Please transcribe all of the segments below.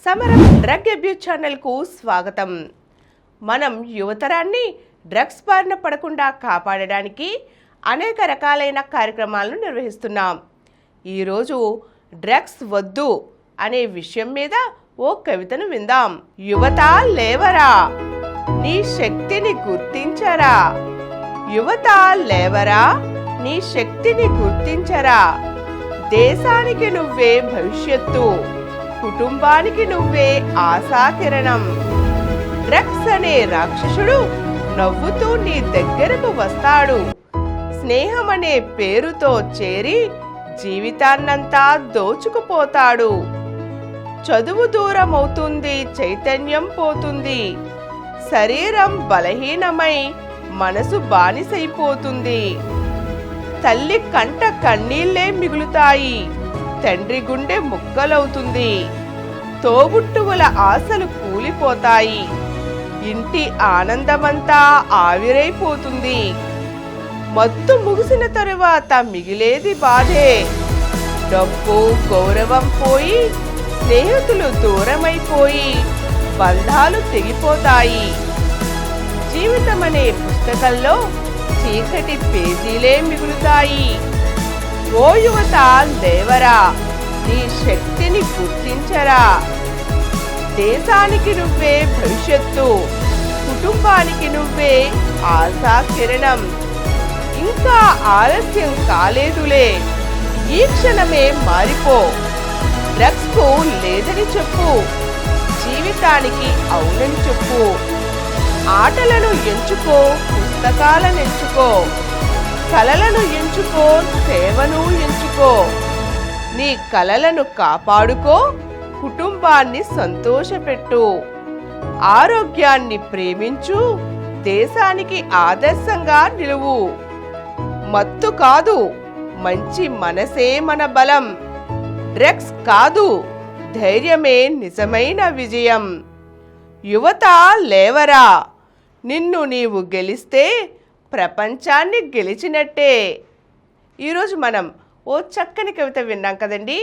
సమరం drug abuse ఛానల్కు స్వాగతం. మనం యువతరాన్ని డ్రగ్స్ బారిన పడకుండా కాపాడడానికి అనేక రకాలైన కార్యక్రమాలను నిర్వహిస్తున్నాం. ఈరోజు డ్రగ్స్ వద్దు అనే విషయం మీద ఓ కవితను విందాం. యువత లేవరా, నీ శక్తిని గుర్తించరా. యువత లేవరా, నీ శక్తిని గుర్తించరా. దేశానికి నువ్వే భవిష్యత్తు, కుటుంబానికి నువ్వే ఆశాకిరణం. డ్రగ్స్ అనే రాక్షసుడు నవ్వుతూ నీ దగ్గరకు వస్తాడు. స్నేహం అనే పేరుతో చేరి జీవితాన్నంతా దోచుకుపోతాడు. చదువు దూరమవుతుంది, చైతన్యం పోతుంది. శరీరం బలహీనమై మనసు బానిసైపోతుంది. తల్లి కంట కన్నీళ్లే మిగులుతాయి, తండ్రి గుండె ముక్కలవుతుంది. తోబుట్టువుల ఆశలు కూలిపోతాయి, ఇంటి ఆనందమంతా ఆవిరైపోతుంది. మత్తు ముగిసిన తరువాత మిగిలేది బాధే. డబ్బు గౌరవం పోయి, స్నేహితులు దూరమైపోయి, బంధాలు తెగిపోతాయి. జీవితం అనే పుస్తకంలో చీకటి పేజీలే మిగులుతాయి. ఓ యువత లేవరా, నీ శక్తిని గుర్తించరా. దేశానికి నువ్వే భవిష్యత్తు, కుటుంబానికి నువ్వే ఆశా కిరణం. ఇంకా ఆలస్యం కాలేదులే, ఈ క్షణమే మారిపో. డ్రగ్స్ కు లేదని చెప్పు, జీవితానికి అవునని చెప్పు. ఆటలను ఎంచుకో, పుస్తకాలను ఎంచుకో. కలలను ఎంచుకో, సేవను ఎంచుకో. నీ కలలను కాపాడుకో, కుటుంబాన్ని సంతోషపెట్టు. ఆరోగ్యాన్ని ప్రేమించు, దేశానికి ఆదర్శంగా నిలువు. మత్తు కాదు, మంచి మనసే మన బలం. డ్రగ్స్ కాదు, ధైర్యమే నిజమైన విజయం. యువత లేవరా, నిన్ను నీవు గెలిస్తే ప్రపంచాన్ని గెలిచినట్టే. ఈరోజు మనం ఓ చక్కని కవిత విన్నాం కదండి.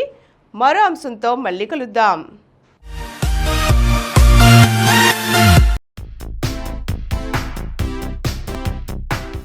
మరో అంశంతో మళ్ళీ కలుద్దాం.